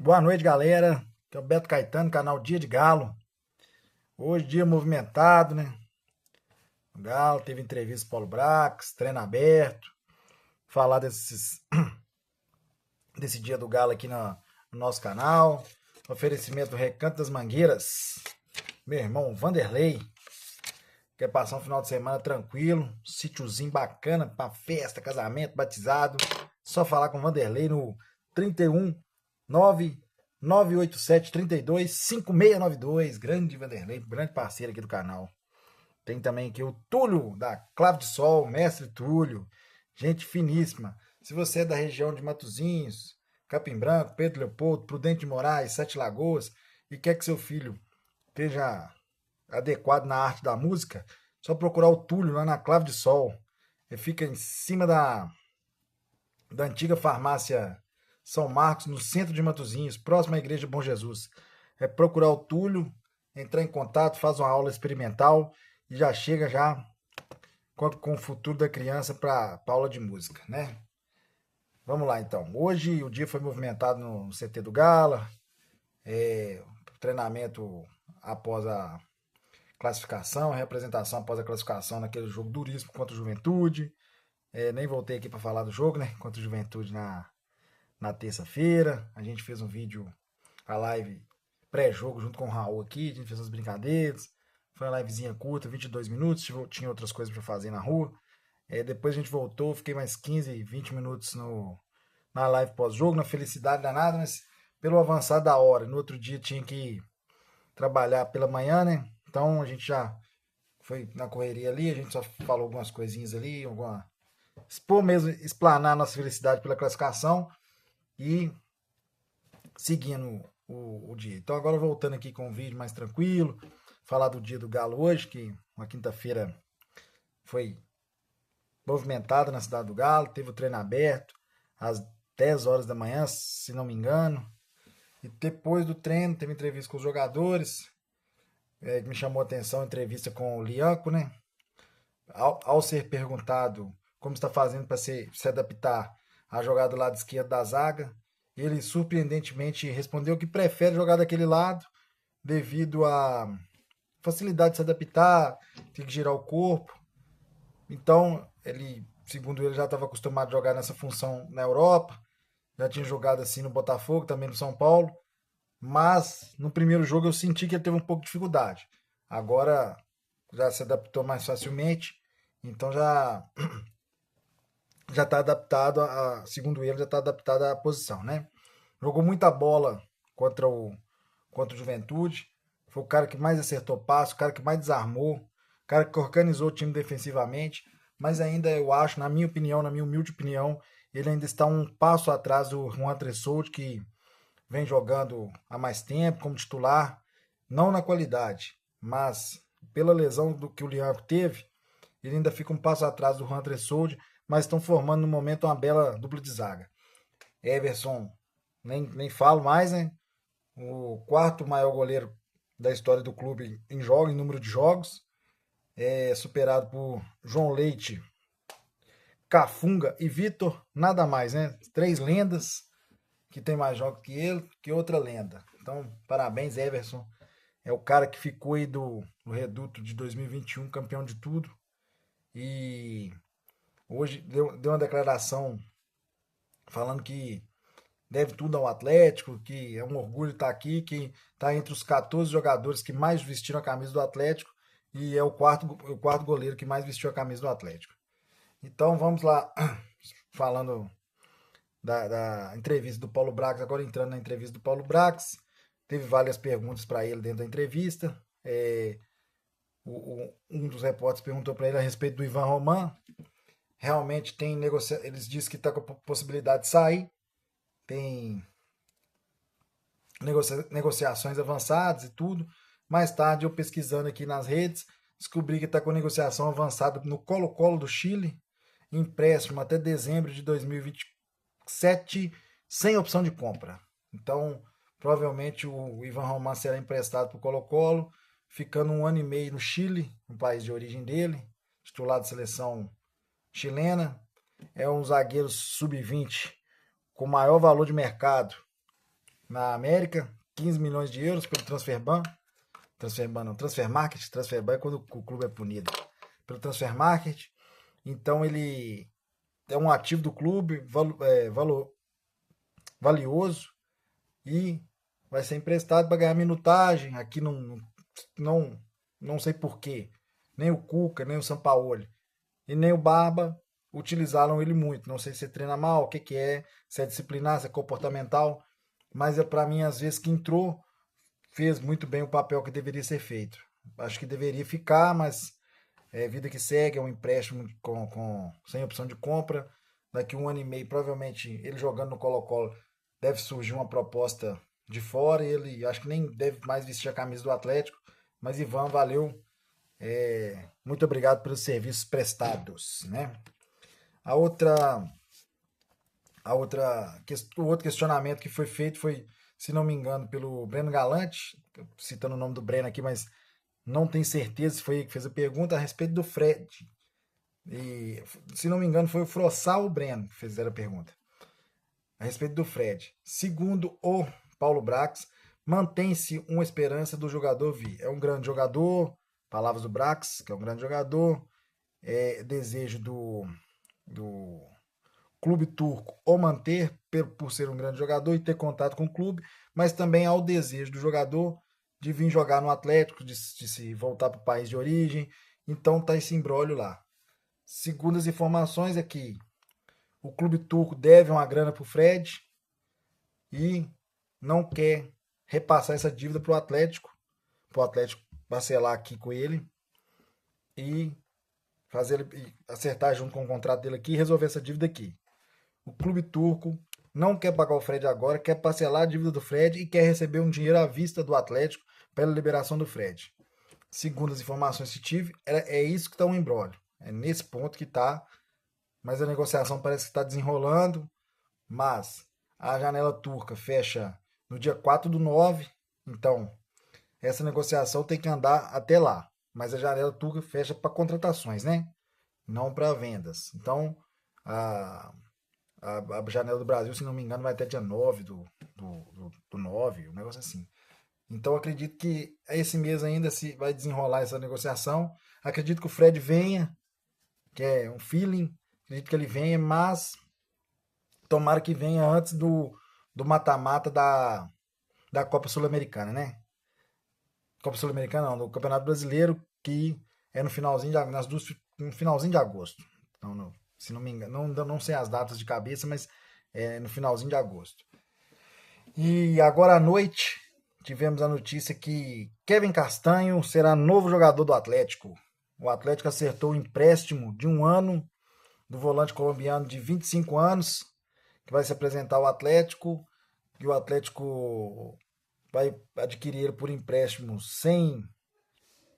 Boa noite, galera. Aqui é o Beto Caetano, canal Dia de Galo. Hoje, dia movimentado, né? O Galo teve entrevista com o Paulo Brax, treino aberto. Falar desse dia do Galo aqui no nosso canal. Oferecimento do Recanto das Mangueiras. Meu irmão Vanderlei. Quer passar um final de semana tranquilo, sítiozinho bacana pra festa, casamento, batizado. Só falar com o Vanderlei no 31 987 32 5692. Grande Vanderlei, grande parceiro aqui do canal. Tem também aqui o Túlio, da Clave de Sol, mestre Túlio. Gente finíssima. Se você é da região de Matozinhos, Capim Branco, Pedro Leopoldo, Prudente de Moraes, Sete Lagoas e quer que seu filho esteja adequado na arte da música, só procurar o Túlio lá na Clave de Sol. Ele fica em cima da antiga farmácia São Marcos, no centro de Matozinhos, próximo à igreja Bom Jesus. É procurar o Túlio, entrar em contato, faz uma aula experimental e já chega já com o futuro da criança para aula de música, né? Vamos lá então. Hoje o dia foi movimentado no CT do Gala, treinamento após a classificação, representação após a classificação naquele jogo duríssimo contra o Juventude. Nem voltei aqui para falar do jogo, né? Contra o Juventude na terça-feira. A gente fez um vídeo, a live pré-jogo junto com o Raul aqui. A gente fez umas brincadeiras. Foi uma livezinha curta, 22 minutos. Tinha outras coisas para fazer na rua. Depois a gente voltou, fiquei mais 15, 20 minutos na live pós-jogo, na felicidade danada, mas pelo avançar da hora. No outro dia tinha que trabalhar pela manhã, né? Então a gente já foi na correria ali, a gente só falou algumas coisinhas ali, expor mesmo, explanar a nossa felicidade pela classificação e seguindo o dia. Então agora voltando aqui com um vídeo mais tranquilo, falar do dia do Galo hoje, que uma quinta-feira foi movimentada na cidade do Galo, teve o treino aberto às 10 horas da manhã, se não me engano. E depois do treino, teve entrevista com os jogadores. Me chamou a atenção a entrevista com o Lianco, né? Ao ser perguntado como está fazendo para se adaptar à jogada do lado esquerdo da zaga, ele surpreendentemente respondeu que prefere jogar daquele lado devido à facilidade de se adaptar, tem que girar o corpo. Então, segundo ele, já estava acostumado a jogar nessa função na Europa, já tinha jogado assim no Botafogo, também no São Paulo, mas no primeiro jogo eu senti que ele teve um pouco de dificuldade. Agora já se adaptou mais facilmente, então já está adaptado segundo ele, já está adaptado à posição, né? Jogou muita bola contra o Juventude, foi o cara que mais acertou passo, o cara que mais desarmou, o cara que organizou o time defensivamente, mas ainda eu acho, na minha opinião, na minha humilde opinião, ele ainda está um passo atrás do Juan Tressoldi, que vem jogando há mais tempo como titular, não na qualidade, mas pela lesão que o Lianco teve, ele ainda fica um passo atrás do Juan Tressoldi, mas estão formando no momento uma bela dupla de zaga. Everson, nem falo mais, né? O quarto maior goleiro da história do clube em número de jogos, superado por João Leite, Cafunga e Vitor, nada mais, né? 3 lendas que tem mais jogos que ele, que outra lenda. Então, parabéns, Everson. É o cara que ficou aí do Reduto de 2021, campeão de tudo. E hoje deu uma declaração falando que deve tudo ao Atlético, que é um orgulho estar aqui, que está entre os 14 jogadores que mais vestiram a camisa do Atlético e é o quarto goleiro que mais vestiu a camisa do Atlético. Então vamos lá, falando da entrevista do Paulo Brax, agora entrando na entrevista do Paulo Brax, teve várias perguntas para ele dentro da entrevista. Um dos repórteres perguntou para ele a respeito do Ivan Roman. Realmente tem eles dizem que está com a possibilidade de sair, tem negociações avançadas e tudo. Mais tarde, eu pesquisando aqui nas redes, descobri que está com negociação avançada no Colo-Colo do Chile, empréstimo até dezembro de 2027, sem opção de compra. Então, provavelmente o Ivan Roman será emprestado para o Colo-Colo, ficando 1 ano e meio no Chile, no país de origem dele, titular de seleção chilena. É um zagueiro sub-20 com maior valor de mercado na América, 15 milhões de euros pelo Transferban. Transferban não, Transfermarkt. Transferban é quando o clube é punido. Pelo Transfermarkt. Então ele é um ativo do clube, valioso, e vai ser emprestado para ganhar minutagem. Aqui não, não sei porquê. Nem o Cuca, nem o Sampaoli e nem o Barba utilizaram ele muito. Não sei se treina mal, o que, que é, se é disciplinar, se é comportamental, mas é para mim, às vezes, que entrou, fez muito bem o papel que deveria ser feito. Acho que deveria ficar, mas é vida que segue, é um empréstimo sem opção de compra. Daqui 1 ano e meio, provavelmente, ele jogando no Colo-Colo, deve surgir uma proposta de fora. E ele acho que nem deve mais vestir a camisa do Atlético. Mas Ivan, valeu. Muito obrigado pelos serviços prestados, né? A outra, o outro questionamento que foi feito foi, se não me engano, pelo Breno Galante, citando o nome do Breno aqui, mas não tenho certeza se foi ele que fez a pergunta a respeito do Fred. E, se não me engano, foi o Frossal ou o Breno que fizeram a pergunta a respeito do Fred. Segundo o Paulo Brax, mantém-se uma esperança do jogador vir. É um grande jogador, palavras do Brax, que é um grande jogador, desejo do clube turco o manter por ser um grande jogador e ter contato com o clube, mas também há o desejo do jogador de vir jogar no Atlético, de se voltar para o país de origem. Então tá esse imbróglio lá. Segundo as informações aqui, o clube turco deve uma grana para o Fred e não quer repassar essa dívida para o Atlético parcelar aqui com ele e fazer ele acertar junto com o contrato dele aqui e resolver essa dívida aqui. O clube turco não quer pagar o Fred agora, quer parcelar a dívida do Fred e quer receber um dinheiro à vista do Atlético pela liberação do Fred. Segundo as informações que tive, é isso que está um embrólio. É nesse ponto que está, mas a negociação parece que está desenrolando. Mas a janela turca fecha no dia 4/9, então essa negociação tem que andar até lá. Mas a janela turca fecha para contratações, né? Não para vendas. Então, a, a janela do Brasil, se não me engano, vai até dia 9 do 9, um negócio assim. Então, acredito que esse mês ainda se vai desenrolar essa negociação. Acredito que o Fred venha, que é um feeling. Acredito que ele venha, mas tomara que venha antes do mata-mata da Copa Sul-Americana, né? Copa Sul-Americana não, do Campeonato Brasileiro, que é no finalzinho no finalzinho de agosto. Então, se não me engano, não sei as datas de cabeça, mas é no finalzinho de agosto. E agora à noite tivemos a notícia que Kevin Castanho será novo jogador do Atlético. O Atlético acertou o empréstimo de 1 ano do volante colombiano de 25 anos, que vai se apresentar ao Atlético, e o Atlético vai adquirir ele por empréstimo sem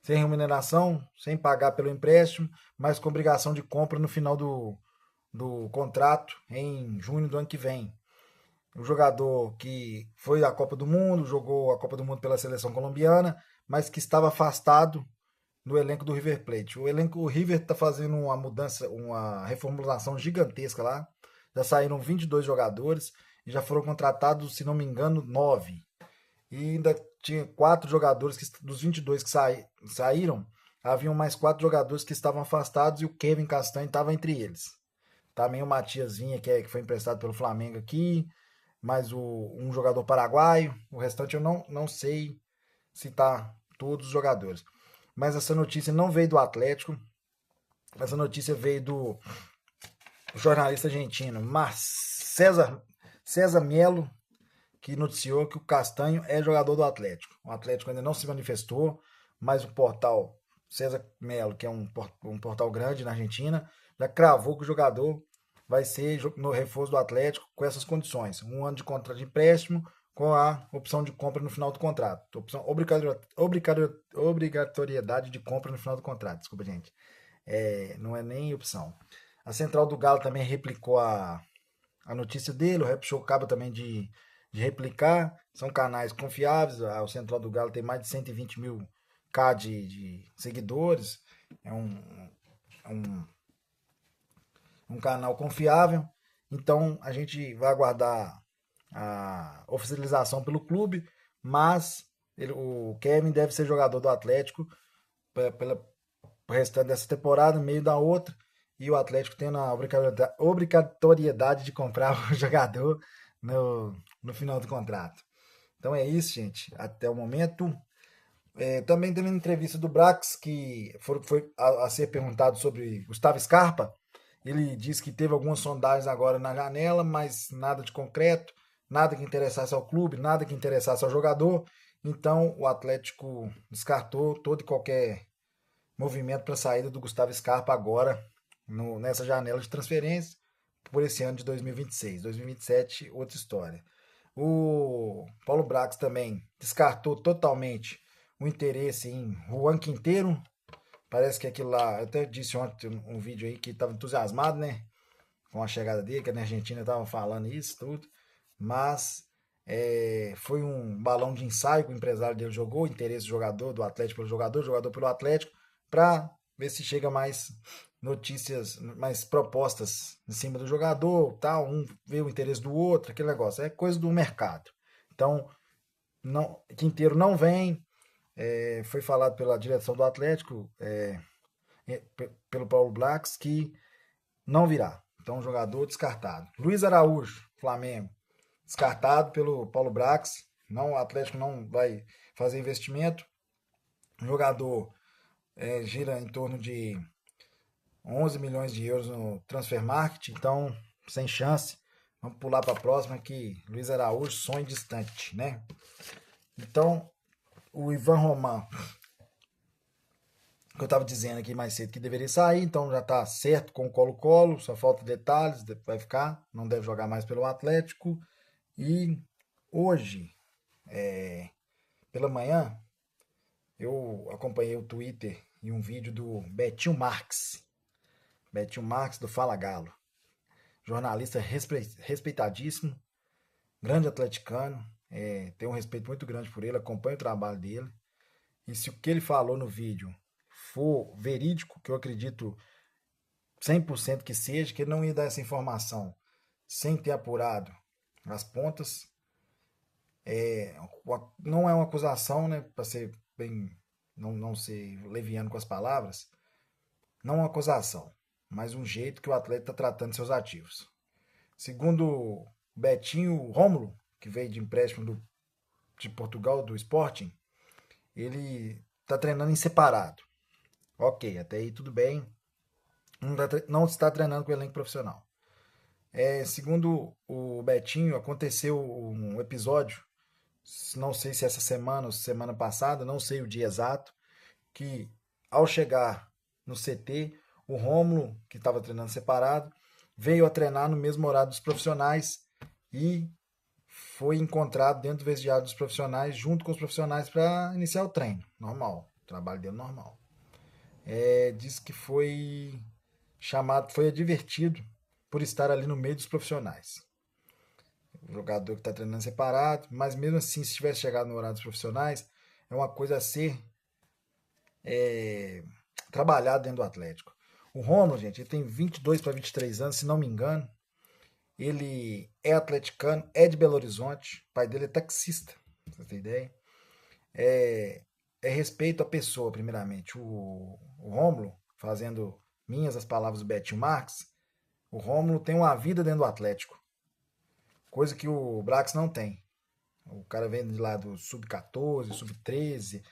remuneração, sem pagar pelo empréstimo, mas com obrigação de compra no final do contrato, em junho do ano que vem. Um jogador que foi à Copa do Mundo, jogou a Copa do Mundo pela seleção colombiana, mas que estava afastado do elenco do River Plate. O River está fazendo uma mudança, uma reformulação gigantesca lá. Já saíram 22 jogadores e já foram contratados, se não me engano, 9. E ainda tinha 4 jogadores dos 22 que saíram, haviam mais 4 jogadores que estavam afastados e o Kevin Castanho estava entre eles. Também o Matias Vinha, que foi emprestado pelo Flamengo aqui, mais um jogador paraguaio. O restante eu não sei citar todos os jogadores. Mas essa notícia não veio do Atlético, essa notícia veio do jornalista argentino César Melo, que noticiou que o Castanho é jogador do Atlético. O Atlético ainda não se manifestou, mas o portal César Melo, que é um portal grande na Argentina, já cravou que o jogador vai ser no reforço do Atlético com essas condições. 1 ano de contrato de empréstimo com a opção de compra no final do contrato. Obrigatoriedade de compra no final do contrato. Desculpa, gente. Não é nem opção. A Central do Galo também replicou a notícia dele. O Rap Show acaba também de replicar. São canais confiáveis. O Central do Galo tem mais de 120 mil K de seguidores. É um canal confiável. Então a gente vai aguardar a oficialização pelo clube, mas o Kevin deve ser jogador do Atlético pela restante dessa temporada, meio da outra, e o Atlético tendo a obrigatoriedade de comprar o jogador no final do contrato. Então é isso, gente. Até o momento. Também teve uma entrevista do Brax que foi a ser perguntado sobre Gustavo Scarpa. Ele disse que teve algumas sondagens agora na janela, mas nada de concreto, nada que interessasse ao clube, nada que interessasse ao jogador. Então o Atlético descartou todo e qualquer movimento para a saída do Gustavo Scarpa agora nessa janela de transferência por esse ano de 2026. 2027, outra história. O Paulo Brax também descartou totalmente o interesse em Juan Quinteiro. Parece que aquilo lá, eu até disse ontem um vídeo aí que estava entusiasmado, né? Com a chegada dele, que na Argentina estava falando isso, tudo. Mas foi um balão de ensaio que o empresário dele jogou, o interesse do jogador, do Atlético pelo jogador pelo Atlético, para ver se chega mais notícias, mais propostas em cima do jogador, tal, um vê o interesse do outro, aquele negócio, é coisa do mercado. Então, não, Quinteiro não vem, foi falado pela direção do Atlético, pelo Paulo Blacks, que não virá. Então, jogador descartado. Luiz Araújo, Flamengo, descartado pelo Paulo Brax. Não, o Atlético não vai fazer investimento. O jogador gira em torno de 11 milhões de euros no Transfer Market, então sem chance. Vamos pular para a próxima que Luiz Araújo, sonho distante, né? Então, o Ivan Roman, que eu estava dizendo aqui mais cedo que deveria sair, então já está certo com o Colo-Colo, só falta detalhes, vai ficar, não deve jogar mais pelo Atlético. E hoje, pela manhã, eu acompanhei o Twitter e um vídeo do Betinho Marques do Fala Galo, jornalista respeitadíssimo, grande atleticano, tenho um respeito muito grande por ele, acompanho o trabalho dele, e se o que ele falou no vídeo for verídico, que eu acredito 100% que seja, que ele não ia dar essa informação sem ter apurado as pontas, não é uma acusação, né, para ser bem, não ser leviano com as palavras, não é uma acusação, mas um jeito que o atleta está tratando seus ativos. Segundo o Betinho Rômulo, que veio de empréstimo de Portugal, do Sporting, ele está treinando em separado. Ok, até aí tudo bem. Não está treinando com o elenco profissional. Segundo o Betinho, aconteceu um episódio, não sei se essa semana ou semana passada, não sei o dia exato, que ao chegar no CT, o Rômulo, que estava treinando separado, veio a treinar no mesmo horário dos profissionais e foi encontrado dentro do vestiário dos profissionais, junto com os profissionais, para iniciar o treino. Normal, o trabalho dele normal. Diz que foi chamado, foi advertido por estar ali no meio dos profissionais. O jogador que está treinando separado, mas mesmo assim, se tivesse chegado no horário dos profissionais, é uma coisa a ser trabalhado dentro do Atlético. O Romulo, gente, ele tem 22 para 23 anos, se não me engano. Ele é atleticano, é de Belo Horizonte, o pai dele é taxista, pra você ter ideia. É respeito à pessoa, primeiramente. O Rômulo, fazendo minhas as palavras do Betinho Marques, o Rômulo tem uma vida dentro do Atlético, coisa que o Brax não tem. O cara vem de lá do sub-14, sub-13,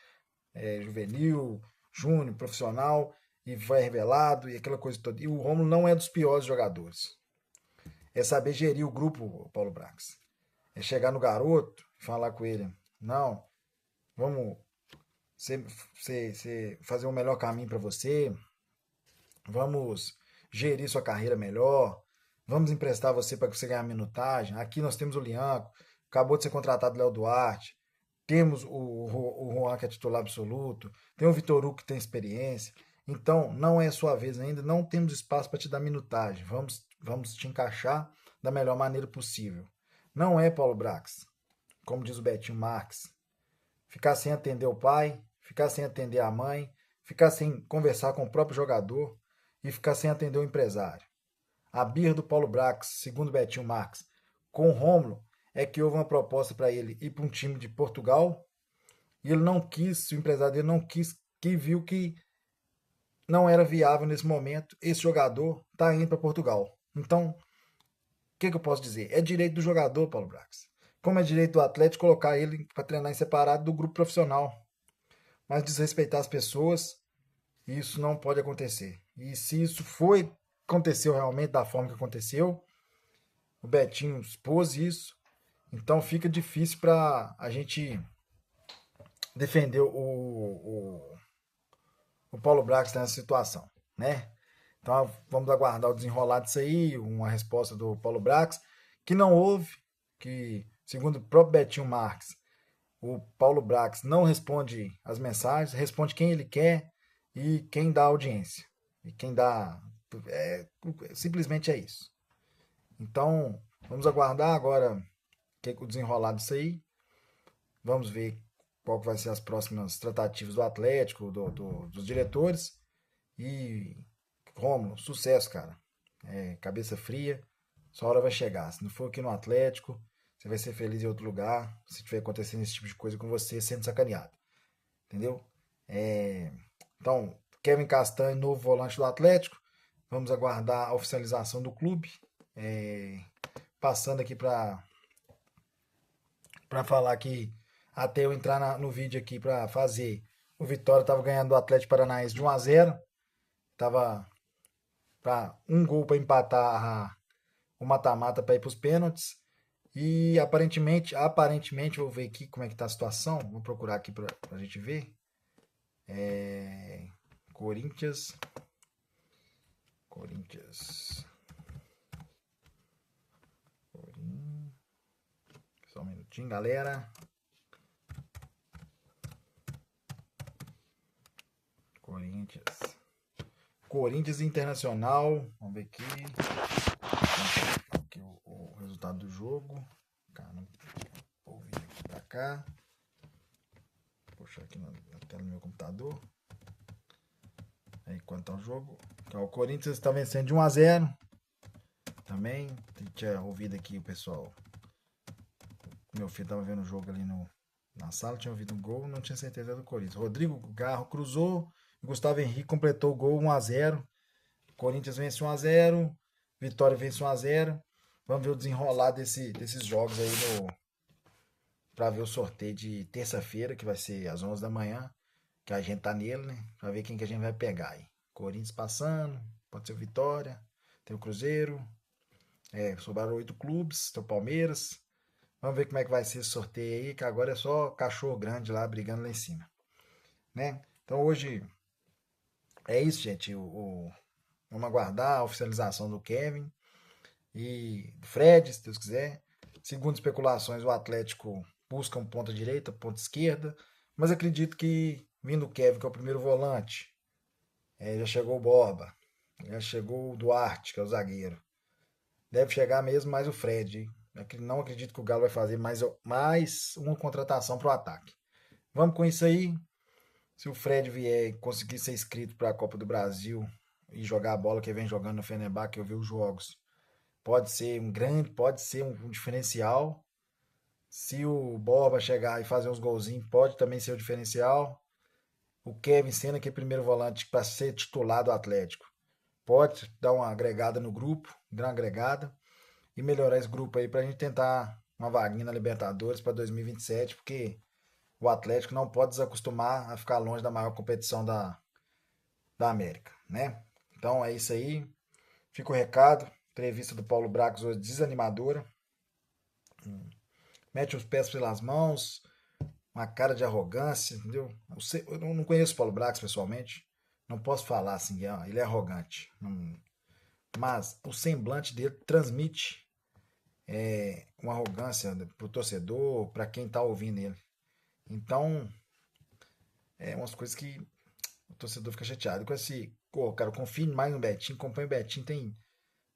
juvenil, júnior, profissional, e vai revelado, e aquela coisa toda. E o Rômulo não é dos piores jogadores. É saber gerir o grupo, Paulo Brax. É chegar no garoto e falar com ele, não, vamos fazer um melhor caminho para você, vamos gerir sua carreira melhor, vamos emprestar você para você ganhar minutagem. Aqui nós temos o Lianco, acabou de ser contratado o Léo Duarte, temos o Juan, que é titular absoluto, tem o Vitor Hugo, que tem experiência. Então, não é a sua vez ainda, não temos espaço para te dar minutagem. Vamos te encaixar da melhor maneira possível. Não é, Paulo Brax, como diz o Betinho Marques, ficar sem atender o pai, ficar sem atender a mãe, ficar sem conversar com o próprio jogador e ficar sem atender o empresário. A birra do Paulo Brax, segundo o Betinho Marques, com o Rômulo, é que houve uma proposta para ele ir para um time de Portugal e ele não quis, o empresário dele não quis, que viu que não era viável nesse momento esse jogador tá indo para Portugal. Então, o que eu posso dizer? É direito do jogador, Paulo Brax. Como é direito do Atlético colocar ele para treinar em separado do grupo profissional. Mas desrespeitar as pessoas, isso não pode acontecer. E se isso aconteceu realmente da forma que aconteceu, o Betinho expôs isso, então fica difícil para a gente defender o Paulo Brax nessa situação, né? Então vamos aguardar o desenrolar disso aí, uma resposta do Paulo Brax, que não houve, que segundo o próprio Betinho Marques, o Paulo Brax não responde as mensagens, responde quem ele quer e quem dá audiência. E quem dá. Simplesmente é isso. Então, vamos aguardar agora o desenrolar disso aí. Vamos ver qual que vai ser as próximas tratativas do Atlético, dos diretores. E, Rômulo, sucesso, cara. Cabeça fria. Sua hora vai chegar. Se não for aqui no Atlético, você vai ser feliz em outro lugar. Se tiver acontecendo esse tipo de coisa com você, sendo sacaneado. Entendeu? Então, Kevin Castanho, novo volante do Atlético. Vamos aguardar a oficialização do clube. Passando aqui para falar que até eu entrar no vídeo aqui para fazer. O Vitória estava ganhando do Atlético Paranaense de 1-0. Tava para um gol para empatar o mata-mata para ir para os pênaltis. E aparentemente, vou ver aqui como é que tá a situação. Vou procurar aqui para a gente ver. Corinthians. Só um minutinho, galera. Corinthians Internacional. Vamos ver aqui. Aqui o resultado do jogo. Caramba, vou vir aqui pra cá. Vou puxar aqui na tela do meu computador. Aí quanto ao jogo. Então, o Corinthians está vencendo de 1-0. Também. Tinha ouvido aqui o pessoal. Meu filho estava vendo o jogo ali na sala, tinha ouvido um gol, não tinha certeza do Corinthians. Rodrigo Garro cruzou, Gustavo Henrique completou o gol 1-0. Corinthians vence 1-0, Vitória vence 1-0. Vamos ver o desenrolar desses jogos aí para ver o sorteio de terça-feira, que vai ser às 11 da manhã, que a gente tá nele, né? Para ver quem que a gente vai pegar aí. Corinthians passando, pode ser o Vitória, tem o Cruzeiro, sobraram 8 clubes, tem o Palmeiras. Vamos ver como é que vai ser esse sorteio aí, que agora é só cachorro grande lá brigando lá em cima, né? Então hoje é isso, gente. Vamos aguardar a oficialização do Kevin e do Fred, se Deus quiser. Segundo especulações, o Atlético busca um ponta direita, ponta esquerda, mas acredito que vindo o Kevin, que é o primeiro volante, já chegou o Borba, já chegou o Duarte, que é o zagueiro. Deve chegar mesmo mais o Fred, hein? Não acredito que o Galo vai fazer mais uma contratação para o ataque. Vamos com isso aí. Se o Fred vier e conseguir ser inscrito para a Copa do Brasil e jogar a bola que vem jogando no Fenerbahçe, que eu vi os jogos, pode ser um diferencial. Se o Borba chegar e fazer uns golzinhos, pode também ser o diferencial. O Kevin sendo aquele primeiro volante para ser titular do Atlético, pode dar uma agregada no grupo, dar uma agregada e melhorar esse grupo aí para a gente tentar uma vaguinha na Libertadores para 2027, porque o Atlético não pode desacostumar a ficar longe da maior competição da América, né? Então é isso aí. Fica o recado. Entrevista do Paulo Brax hoje desanimadora. Mete os pés pelas mãos, uma cara de arrogância, entendeu? Eu não conheço o Paulo Brax pessoalmente. Não posso falar assim, ele é arrogante. Mas o semblante dele transmite uma arrogância pro torcedor, para quem tá ouvindo ele. Então, umas coisas que o torcedor fica chateado. Com cara, eu confio mais no Betinho, acompanho o Betinho,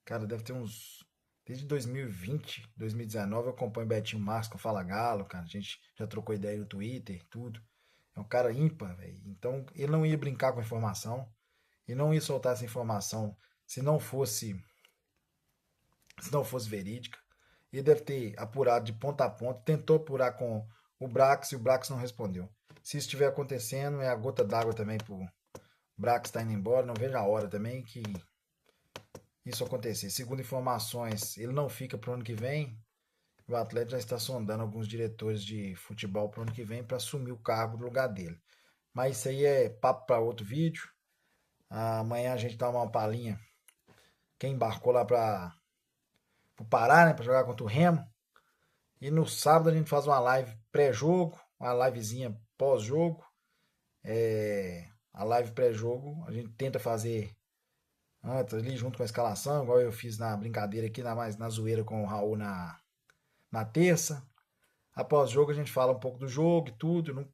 cara, deve ter uns, desde 2020, 2019, eu acompanho o Betinho Marques com o Fala Galo, cara, a gente já trocou ideia no Twitter, tudo. É um cara ímpar, velho. Então, ele não ia brincar com a informação, e não ia soltar essa informação se não fosse verídica. Ele deve ter apurado de ponta a ponta, tentou apurar com o Brax e o Brax não respondeu. Se isso estiver acontecendo, é a gota d'água também pro Brax estar indo embora. Não vejo a hora também que isso acontecer. Segundo informações, ele não fica pro ano que vem. O Atlético já está sondando alguns diretores de futebol pro ano que vem para assumir o cargo no lugar dele. Mas isso aí é papo para outro vídeo. Amanhã a gente dá uma palhinha. Quem embarcou lá para o Pará, né, para jogar contra o Remo. E no sábado a gente faz uma live pré-jogo, uma livezinha pós-jogo. A live pré-jogo a gente tenta fazer antes ali junto com a escalação, igual eu fiz na brincadeira aqui, mais na zoeira com o Raul na terça. Após jogo a gente fala um pouco do jogo e tudo. Não,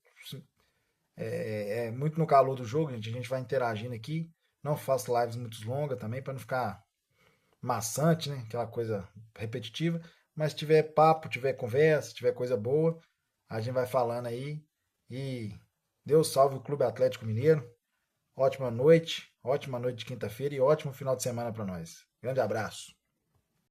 é muito no calor do jogo, gente. A gente vai interagindo aqui. Não faço lives muito longas também para não ficar maçante, né? Aquela coisa repetitiva. Mas se tiver papo, tiver conversa, tiver coisa boa, a gente vai falando aí. E Deus salve o Clube Atlético Mineiro. Ótima noite de quinta-feira e ótimo final de semana para nós. Grande abraço.